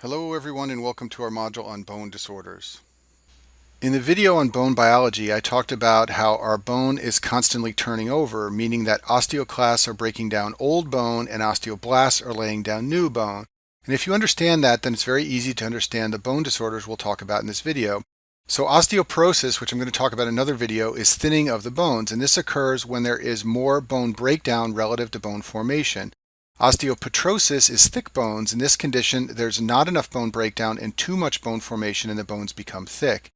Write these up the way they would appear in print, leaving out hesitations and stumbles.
Hello everyone and welcome to our module on bone disorders. In the video on bone biology, I talked about how our bone is constantly turning over, meaning that osteoclasts are breaking down old bone and osteoblasts are laying down new bone. And if you understand that, then it's very easy to understand the bone disorders we'll talk about in this video. So osteoporosis, which I'm going to talk about in another video, is thinning of the bones, and this occurs when there is more bone breakdown relative to bone formation. Osteopetrosis is thick bones. In this condition, there's not enough bone breakdown and too much bone formation and the bones become thick.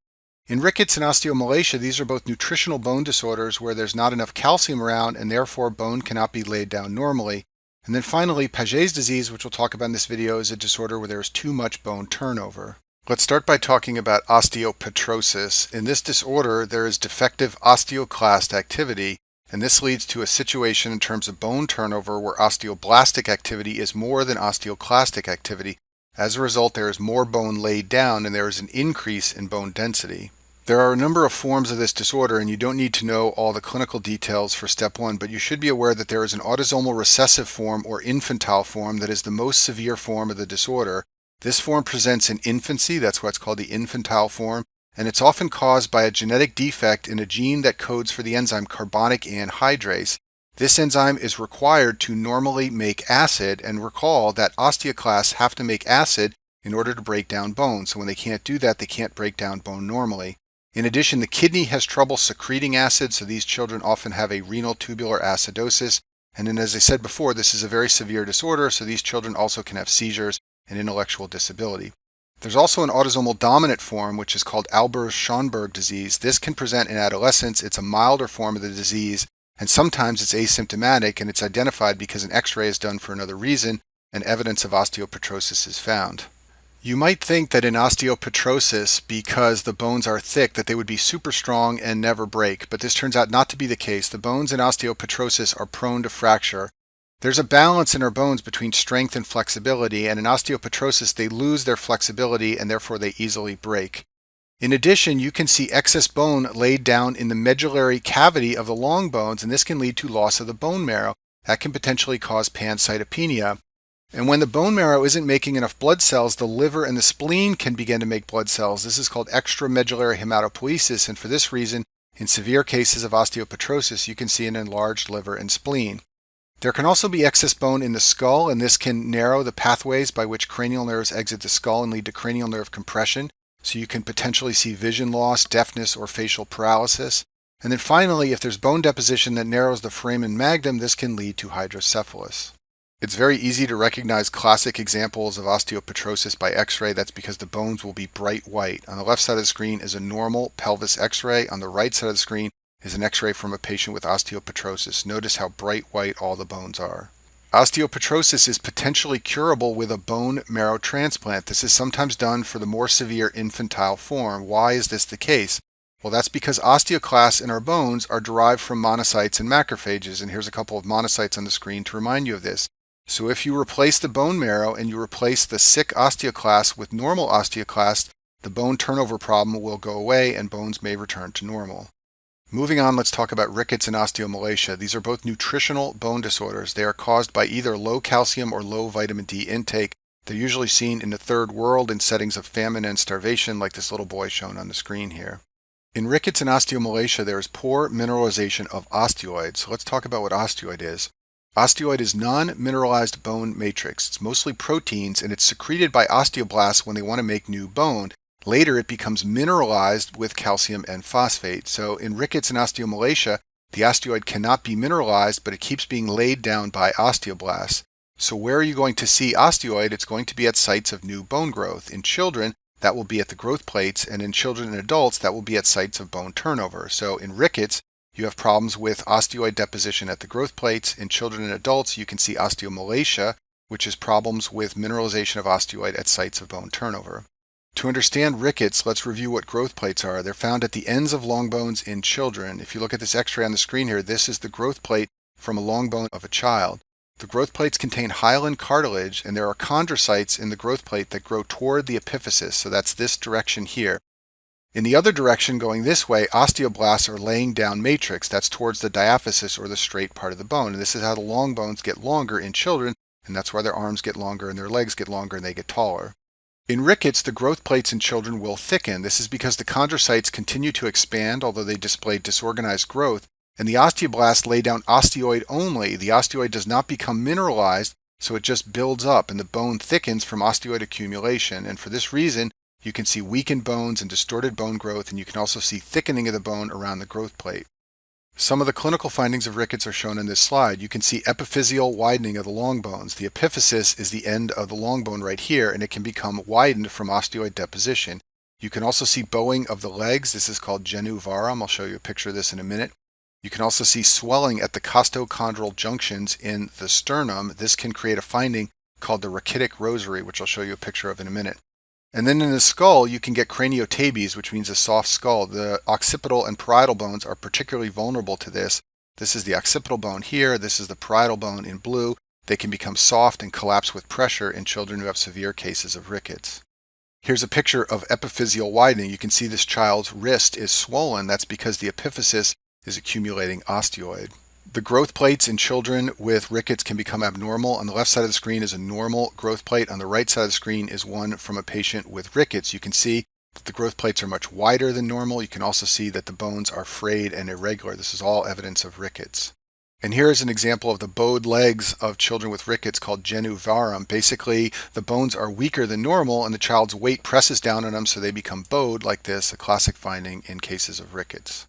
In rickets and osteomalacia, these are both nutritional bone disorders where there's not enough calcium around and therefore bone cannot be laid down normally. And then finally, Paget's disease, which we'll talk about in this video, is a disorder where there is too much bone turnover. Let's start by talking about osteopetrosis. In this disorder, there is defective osteoclast activity, and this leads to a situation in terms of bone turnover where osteoblastic activity is more than osteoclastic activity. As a result, there is more bone laid down and there is an increase in bone density. There are a number of forms of this disorder, and you don't need to know all the clinical details for step one, but you should be aware that there is an autosomal recessive form or infantile form that is the most severe form of the disorder. This form presents in infancy, that's why it's called the infantile form, and it's often caused by a genetic defect in a gene that codes for the enzyme carbonic anhydrase. This enzyme is required to normally make acid, and recall that osteoclasts have to make acid in order to break down bone. So when they can't do that, they can't break down bone normally. In addition, the kidney has trouble secreting acid, so these children often have a renal tubular acidosis. And then, as I said before, this is a very severe disorder, so these children also can have seizures and intellectual disability. There's also an autosomal dominant form, which is called Albers-Schonberg disease. This can present in adolescence. It's a milder form of the disease, and sometimes it's asymptomatic, and it's identified because an X-ray is done for another reason, and evidence of osteopetrosis is found. You might think that in osteopetrosis, because the bones are thick, that they would be super strong and never break, but this turns out not to be the case. The bones in osteopetrosis are prone to fracture. There's a balance in our bones between strength and flexibility, and in osteopetrosis they lose their flexibility and therefore they easily break. In addition, you can see excess bone laid down in the medullary cavity of the long bones, and this can lead to loss of the bone marrow. That can potentially cause pancytopenia. And when the bone marrow isn't making enough blood cells, the liver and the spleen can begin to make blood cells. This is called extramedullary hematopoiesis, and for this reason, in severe cases of osteopetrosis, you can see an enlarged liver and spleen. There can also be excess bone in the skull, and this can narrow the pathways by which cranial nerves exit the skull and lead to cranial nerve compression. So you can potentially see vision loss, deafness, or facial paralysis. And then finally, if there's bone deposition that narrows the foramen magnum, this can lead to hydrocephalus. It's very easy to recognize classic examples of osteopetrosis by X-ray. That's because the bones will be bright white. On the left side of the screen is a normal pelvis X-ray. On the right side of the screen is an X-ray from a patient with osteopetrosis. Notice how bright white all the bones are. Osteopetrosis is potentially curable with a bone marrow transplant. This is sometimes done for the more severe infantile form. Why is this the case? Well, that's because osteoclasts in our bones are derived from monocytes and macrophages, and here's a couple of monocytes on the screen to remind you of this. So if you replace the bone marrow and you replace the sick osteoclast with normal osteoclast, the bone turnover problem will go away and bones may return to normal. Moving on, let's talk about rickets and osteomalacia. These are both nutritional bone disorders. They are caused by either low calcium or low vitamin D intake. They're usually seen in the third world in settings of famine and starvation, like this little boy shown on the screen here. In rickets and osteomalacia, there is poor mineralization of osteoid. So let's talk about what osteoid is. Osteoid is non-mineralized bone matrix. It's mostly proteins, and it's secreted by osteoblasts when they want to make new bone. Later, it becomes mineralized with calcium and phosphate. So in rickets and osteomalacia, the osteoid cannot be mineralized, but it keeps being laid down by osteoblasts. So where are you going to see osteoid? It's going to be at sites of new bone growth. In children, that will be at the growth plates, and in children and adults, that will be at sites of bone turnover. So in rickets, you have problems with osteoid deposition at the growth plates. In children and adults, you can see osteomalacia, which is problems with mineralization of osteoid at sites of bone turnover. To understand rickets, let's review what growth plates are. They're found at the ends of long bones in children. If you look at this X-ray on the screen here, this is the growth plate from a long bone of a child. The growth plates contain hyaline cartilage, and there are chondrocytes in the growth plate that grow toward the epiphysis, so that's this direction here. In the other direction, going this way, osteoblasts are laying down matrix. That's towards the diaphysis, or the straight part of the bone. And this is how the long bones get longer in children, and that's why their arms get longer and their legs get longer and they get taller. In rickets, the growth plates in children will thicken. This is because the chondrocytes continue to expand, although they display disorganized growth, and the osteoblasts lay down osteoid only. The osteoid does not become mineralized, so it just builds up, and the bone thickens from osteoid accumulation. And for this reason, you can see weakened bones and distorted bone growth, and you can also see thickening of the bone around the growth plate. Some of the clinical findings of rickets are shown in this slide. You can see epiphyseal widening of the long bones. The epiphysis is the end of the long bone right here, and it can become widened from osteoid deposition. You can also see bowing of the legs. This is called genu varum. I'll show you a picture of this in a minute. You can also see swelling at the costochondral junctions in the sternum. This can create a finding called the rachitic rosary, which I'll show you a picture of in a minute. And then in the skull, you can get craniotabes, which means a soft skull. The occipital and parietal bones are particularly vulnerable to this. This is the occipital bone here. This is the parietal bone in blue. They can become soft and collapse with pressure in children who have severe cases of rickets. Here's a picture of epiphyseal widening. You can see this child's wrist is swollen. That's because the epiphysis is accumulating osteoid. The growth plates in children with rickets can become abnormal. On the left side of the screen is a normal growth plate. On the right side of the screen is one from a patient with rickets. You can see that the growth plates are much wider than normal. You can also see that the bones are frayed and irregular. This is all evidence of rickets. And here is an example of the bowed legs of children with rickets called genu varum. Basically, the bones are weaker than normal and the child's weight presses down on them so they become bowed like this, a classic finding in cases of rickets.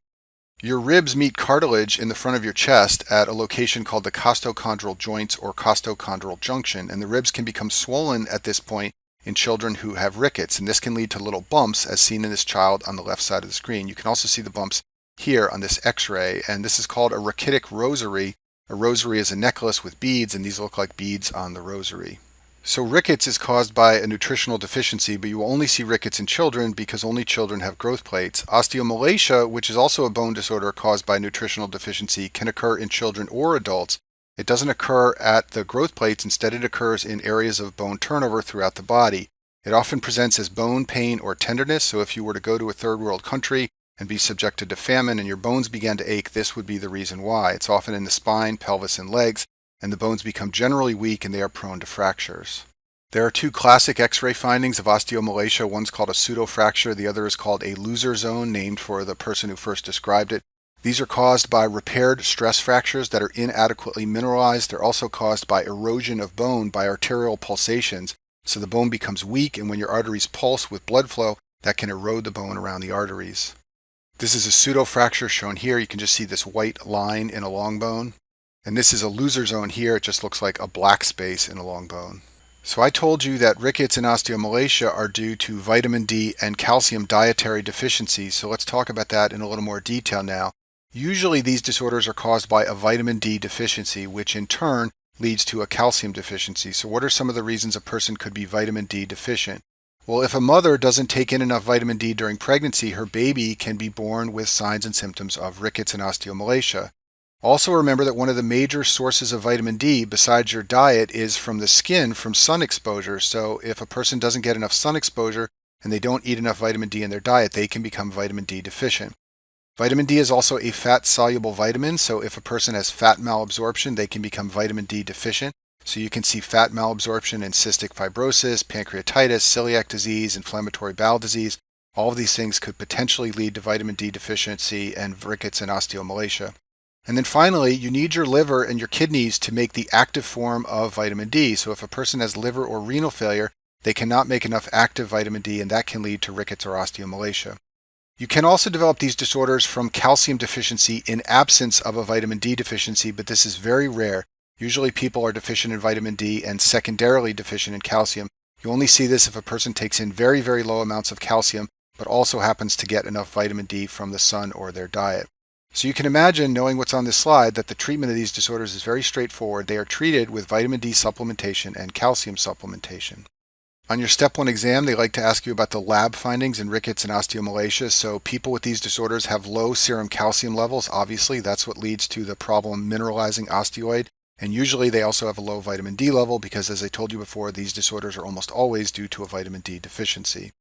Your ribs meet cartilage in the front of your chest at a location called the costochondral joints or costochondral junction, and the ribs can become swollen at this point in children who have rickets, and this can lead to little bumps as seen in this child on the left side of the screen. You can also see the bumps here on this x-ray, and this is called a rachitic rosary. A rosary is a necklace with beads, and these look like beads on the rosary. So rickets is caused by a nutritional deficiency, but you will only see rickets in children because only children have growth plates. Osteomalacia, which is also a bone disorder caused by nutritional deficiency, can occur in children or adults. It doesn't occur at the growth plates. Instead, it occurs in areas of bone turnover throughout the body. It often presents as bone pain or tenderness, so if you were to go to a third world country and be subjected to famine and your bones began to ache, this would be the reason why. It's often in the spine, pelvis, and legs, and the bones become generally weak and they are prone to fractures. There are two classic X-ray findings of osteomalacia. One's called a pseudofracture, the other is called a loser zone, named for the person who first described it. These are caused by repaired stress fractures that are inadequately mineralized. They're also caused by erosion of bone by arterial pulsations. So the bone becomes weak, and when your arteries pulse with blood flow, that can erode the bone around the arteries. This is a pseudofracture shown here. You can just see this white line in a long bone. And this is a loser zone here. It just looks like a black space in a long bone. So I told you that rickets and osteomalacia are due to vitamin D and calcium dietary deficiency. So let's talk about that in a little more detail now. Usually these disorders are caused by a vitamin D deficiency, which in turn leads to a calcium deficiency. So what are some of the reasons a person could be vitamin D deficient? Well, if a mother doesn't take in enough vitamin D during pregnancy, her baby can be born with signs and symptoms of rickets and osteomalacia. Also remember that one of the major sources of vitamin D besides your diet is from the skin from sun exposure. So if a person doesn't get enough sun exposure and they don't eat enough vitamin D in their diet, they can become vitamin D deficient. Vitamin D is also a fat-soluble vitamin, so if a person has fat malabsorption, they can become vitamin D deficient. So you can see fat malabsorption in cystic fibrosis, pancreatitis, celiac disease, inflammatory bowel disease. All of these things could potentially lead to vitamin D deficiency and rickets and osteomalacia. And then finally, you need your liver and your kidneys to make the active form of vitamin D. So if a person has liver or renal failure, they cannot make enough active vitamin D, and that can lead to rickets or osteomalacia. You can also develop these disorders from calcium deficiency in absence of a vitamin D deficiency, but this is very rare. Usually people are deficient in vitamin D and secondarily deficient in calcium. You only see this if a person takes in very, very low amounts of calcium, but also happens to get enough vitamin D from the sun or their diet. So you can imagine, knowing what's on this slide, that the treatment of these disorders is very straightforward. They are treated with vitamin D supplementation and calcium supplementation. On your Step 1 exam, they like to ask you about the lab findings in rickets and osteomalacia. So people with these disorders have low serum calcium levels. Obviously, that's what leads to the problem mineralizing osteoid. And usually they also have a low vitamin D level because, as I told you before, these disorders are almost always due to a vitamin D deficiency.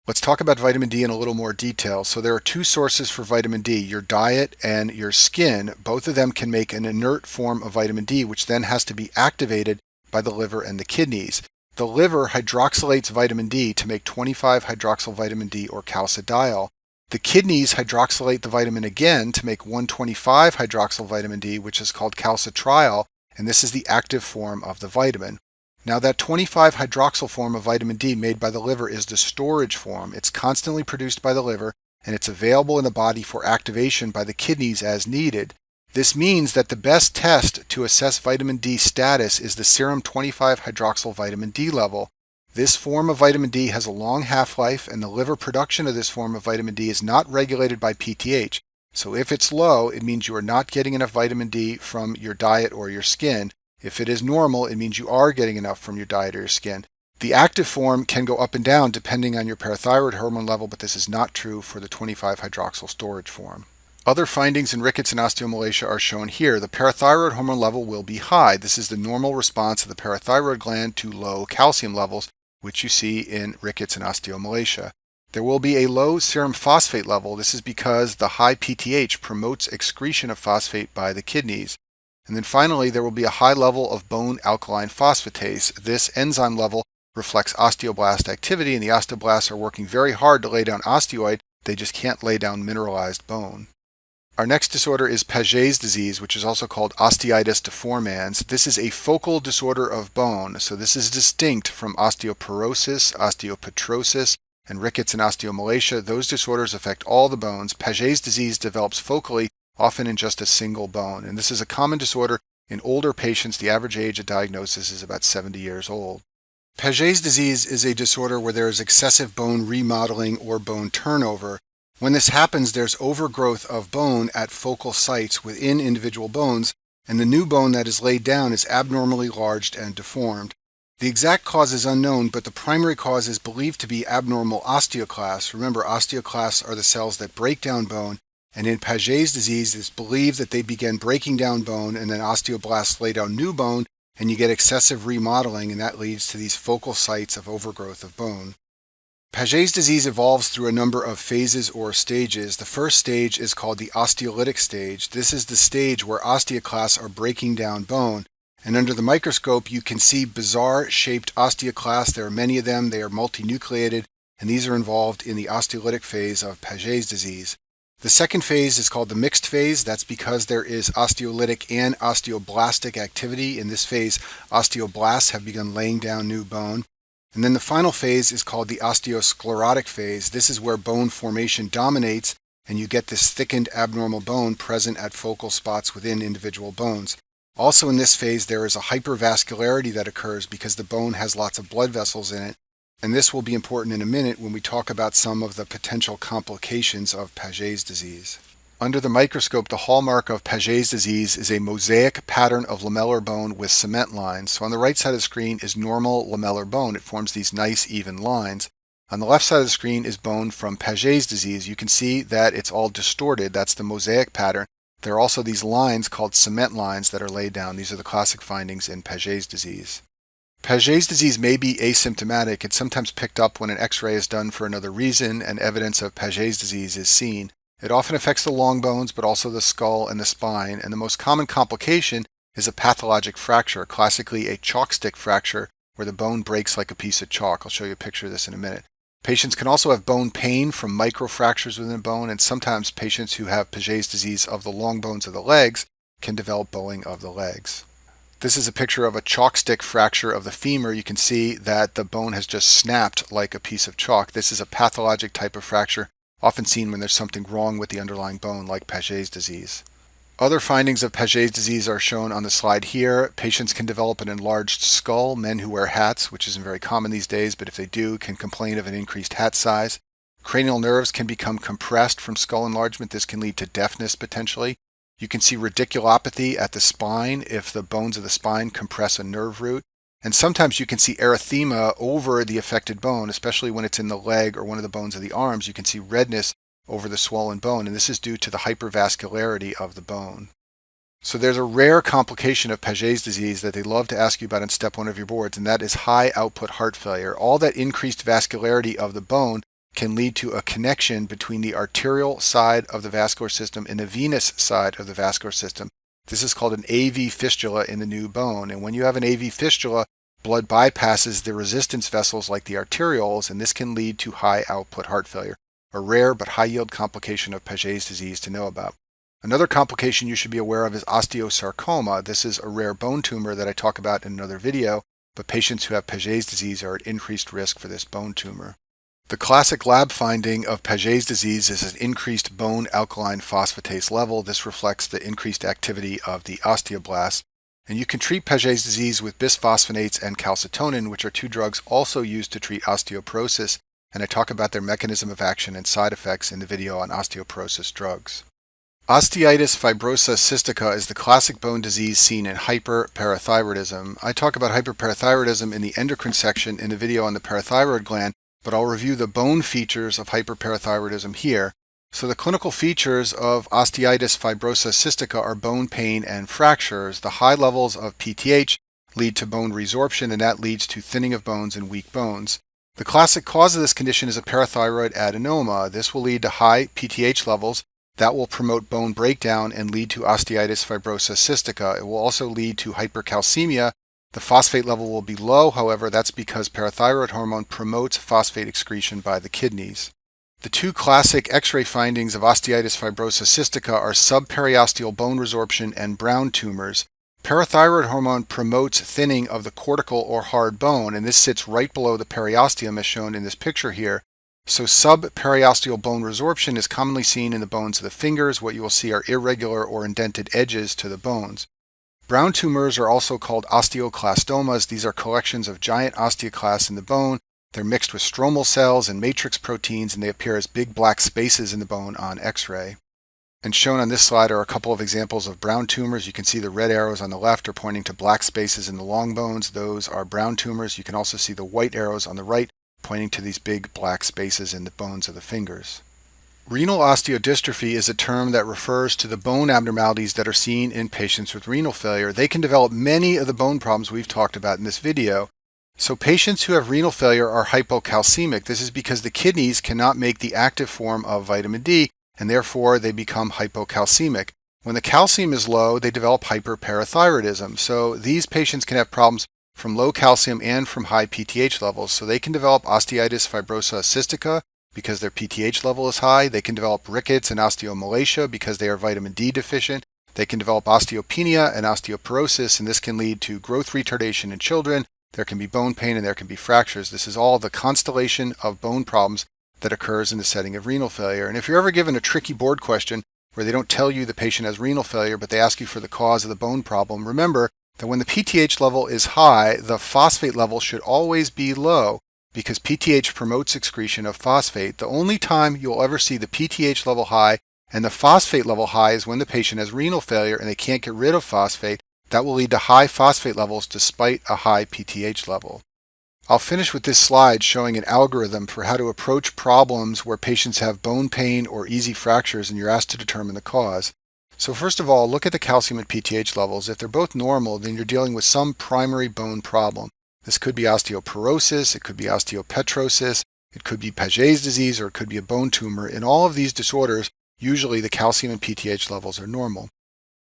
Let's talk about vitamin D in a little more detail. So there are two sources for vitamin D, your diet and your skin. Both of them can make an inert form of vitamin D, which then has to be activated by the liver and the kidneys. The liver hydroxylates vitamin D to make 25-hydroxyl vitamin D or calcidiol. The kidneys hydroxylate the vitamin again to make 125-hydroxyl vitamin D, which is called calcitriol, and this is the active form of the vitamin. Now that 25-hydroxyl form of vitamin D made by the liver is the storage form. It's constantly produced by the liver, and it's available in the body for activation by the kidneys as needed. This means that the best test to assess vitamin D status is the serum 25-hydroxyl vitamin D level. This form of vitamin D has a long half-life, and the liver production of this form of vitamin D is not regulated by PTH. So if it's low, it means you are not getting enough vitamin D from your diet or your skin. If it is normal, it means you are getting enough from your diet or your skin. The active form can go up and down depending on your parathyroid hormone level, but this is not true for the 25-hydroxyl storage form. Other findings in rickets and osteomalacia are shown here. The parathyroid hormone level will be high. This is the normal response of the parathyroid gland to low calcium levels, which you see in rickets and osteomalacia. There will be a low serum phosphate level. This is because the high PTH promotes excretion of phosphate by the kidneys. And then finally, there will be a high level of bone alkaline phosphatase. This enzyme level reflects osteoblast activity, and the osteoblasts are working very hard to lay down osteoid. They just can't lay down mineralized bone. Our next disorder is Paget's disease, which is also called osteitis deformans. This is a focal disorder of bone, so this is distinct from osteoporosis, osteopetrosis, and rickets and osteomalacia. Those disorders affect all the bones. Paget's disease develops focally, often in just a single bone, and this is a common disorder in older patients. The average age of diagnosis is about 70 years old. Paget's disease is a disorder where there is excessive bone remodeling or bone turnover. When this happens, there's overgrowth of bone at focal sites within individual bones, and the new bone that is laid down is abnormally large and deformed. The exact cause is unknown, but the primary cause is believed to be abnormal osteoclasts. Remember, osteoclasts are the cells that break down bone, and in Paget's disease, it's believed that they begin breaking down bone, and then osteoblasts lay down new bone, and you get excessive remodeling, and that leads to these focal sites of overgrowth of bone. Paget's disease evolves through a number of phases or stages. The first stage is called the osteolytic stage. This is the stage where osteoclasts are breaking down bone. And under the microscope, you can see bizarre shaped osteoclasts. There are many of them. They are multinucleated, and these are involved in the osteolytic phase of Paget's disease. The second phase is called the mixed phase. That's because there is osteolytic and osteoblastic activity. In this phase, osteoblasts have begun laying down new bone. And then the final phase is called the osteosclerotic phase. This is where bone formation dominates, and you get this thickened abnormal bone present at focal spots within individual bones. Also in this phase, there is a hypervascularity that occurs because the bone has lots of blood vessels in it, and this will be important in a minute when we talk about some of the potential complications of Paget's disease. Under the microscope, the hallmark of Paget's disease is a mosaic pattern of lamellar bone with cement lines. So on the right side of the screen is normal lamellar bone. It forms these nice even lines. On the left side of the screen is bone from Paget's disease. You can see that it's all distorted. That's the mosaic pattern. There are also these lines called cement lines that are laid down. These are the classic findings in Paget's disease. Paget's disease may be asymptomatic. It's sometimes picked up when an X-ray is done for another reason and evidence of Paget's disease is seen. It often affects the long bones, but also the skull and the spine, and the most common complication is a pathologic fracture, classically a chalk stick fracture, where the bone breaks like a piece of chalk. I'll show you a picture of this in a minute. Patients can also have bone pain from microfractures within the bone, and sometimes patients who have Paget's disease of the long bones of the legs can develop bowing of the legs. This is a picture of a chalk stick fracture of the femur. You can see that the bone has just snapped like a piece of chalk. This is a pathologic type of fracture, often seen when there's something wrong with the underlying bone, like Paget's disease. Other findings of Paget's disease are shown on the slide here. Patients can develop an enlarged skull. Men who wear hats, which isn't very common these days, but if they do, can complain of an increased hat size. Cranial nerves can become compressed from skull enlargement. This can lead to deafness potentially. You can see radiculopathy at the spine if the bones of the spine compress a nerve root. And sometimes you can see erythema over the affected bone, especially when it's in the leg or one of the bones of the arms. You can see redness over the swollen bone, and this is due to the hypervascularity of the bone. So there's a rare complication of Paget's disease that they love to ask you about in step 1 of your boards, and that is high output heart failure. All that increased vascularity of the bone can lead to a connection between the arterial side of the vascular system and the venous side of the vascular system. This is called an AV fistula in the new bone, and when you have an AV fistula, blood bypasses the resistance vessels like the arterioles, and this can lead to high output heart failure, a rare but high yield complication of Paget's disease to know about. Another complication you should be aware of is osteosarcoma. This is a rare bone tumor that I talk about in another video, but patients who have Paget's disease are at increased risk for this bone tumor. The classic lab finding of Paget's disease is an increased bone alkaline phosphatase level. This reflects the increased activity of the osteoblasts. And you can treat Paget's disease with bisphosphonates and calcitonin, which are two drugs also used to treat osteoporosis, and I talk about their mechanism of action and side effects in the video on osteoporosis drugs. Osteitis fibrosa cystica is the classic bone disease seen in hyperparathyroidism. I talk about hyperparathyroidism in the endocrine section in the video on the parathyroid gland, but I'll review the bone features of hyperparathyroidism here. So the clinical features of osteitis fibrosa cystica are bone pain and fractures. The high levels of PTH lead to bone resorption, and that leads to thinning of bones and weak bones. The classic cause of this condition is a parathyroid adenoma. This will lead to high PTH levels. That will promote bone breakdown and lead to osteitis fibrosa cystica. It will also lead to hypercalcemia. The phosphate level will be low, however, that's because parathyroid hormone promotes phosphate excretion by the kidneys. The two classic X-ray findings of osteitis fibrosa cystica are subperiosteal bone resorption and Brown tumors. Parathyroid hormone promotes thinning of the cortical or hard bone, and this sits right below the periosteum as shown in this picture here. So subperiosteal bone resorption is commonly seen in the bones of the fingers. What you will see are irregular or indented edges to the bones. Brown tumors are also called osteoclastomas. These are collections of giant osteoclasts in the bone. They're mixed with stromal cells and matrix proteins, and they appear as big black spaces in the bone on X-ray. And shown on this slide are a couple of examples of Brown tumors. You can see the red arrows on the left are pointing to black spaces in the long bones. Those are Brown tumors. You can also see the white arrows on the right pointing to these big black spaces in the bones of the fingers. Renal osteodystrophy is a term that refers to the bone abnormalities that are seen in patients with renal failure. They can develop many of the bone problems we've talked about in this video. So patients who have renal failure are hypocalcemic. This is because the kidneys cannot make the active form of vitamin D, and therefore they become hypocalcemic. When the calcium is low, they develop hyperparathyroidism. So these patients can have problems from low calcium and from high PTH levels. So they can develop osteitis fibrosa cystica because their PTH level is high. They can develop rickets and osteomalacia because they are vitamin D deficient. They can develop osteopenia and osteoporosis, and this can lead to growth retardation in children. There can be bone pain and there can be fractures. This is all the constellation of bone problems that occurs in the setting of renal failure. And if you're ever given a tricky board question where they don't tell you the patient has renal failure, but they ask you for the cause of the bone problem, remember that when the PTH level is high, the phosphate level should always be low because PTH promotes excretion of phosphate. The only time you'll ever see the PTH level high and the phosphate level high is when the patient has renal failure and they can't get rid of phosphate. That will lead to high phosphate levels despite a high PTH level. I'll finish with this slide showing an algorithm for how to approach problems where patients have bone pain or easy fractures and you're asked to determine the cause. So first of all, look at the calcium and PTH levels. If they're both normal, then you're dealing with some primary bone problem. This could be osteoporosis, it could be osteopetrosis, it could be Paget's disease, or it could be a bone tumor. In all of these disorders, usually the calcium and PTH levels are normal.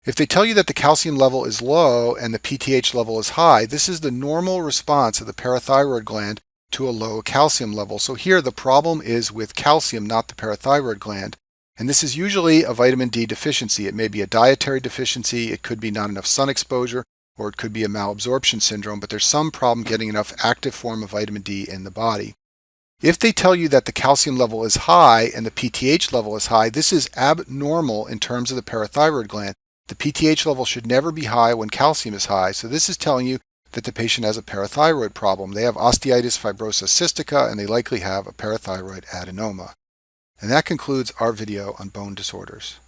If they tell you that the calcium level is low and the PTH level is high, this is the normal response of the parathyroid gland to a low calcium level. So here the problem is with calcium, not the parathyroid gland. And this is usually a vitamin D deficiency. It may be a dietary deficiency, it could be not enough sun exposure, or it could be a malabsorption syndrome, but there's some problem getting enough active form of vitamin D in the body. If they tell you that the calcium level is high and the PTH level is high, this is abnormal in terms of the parathyroid gland. The PTH level should never be high when calcium is high, so this is telling you that the patient has a parathyroid problem. They have osteitis fibrosa cystica and they likely have a parathyroid adenoma. And that concludes our video on bone disorders.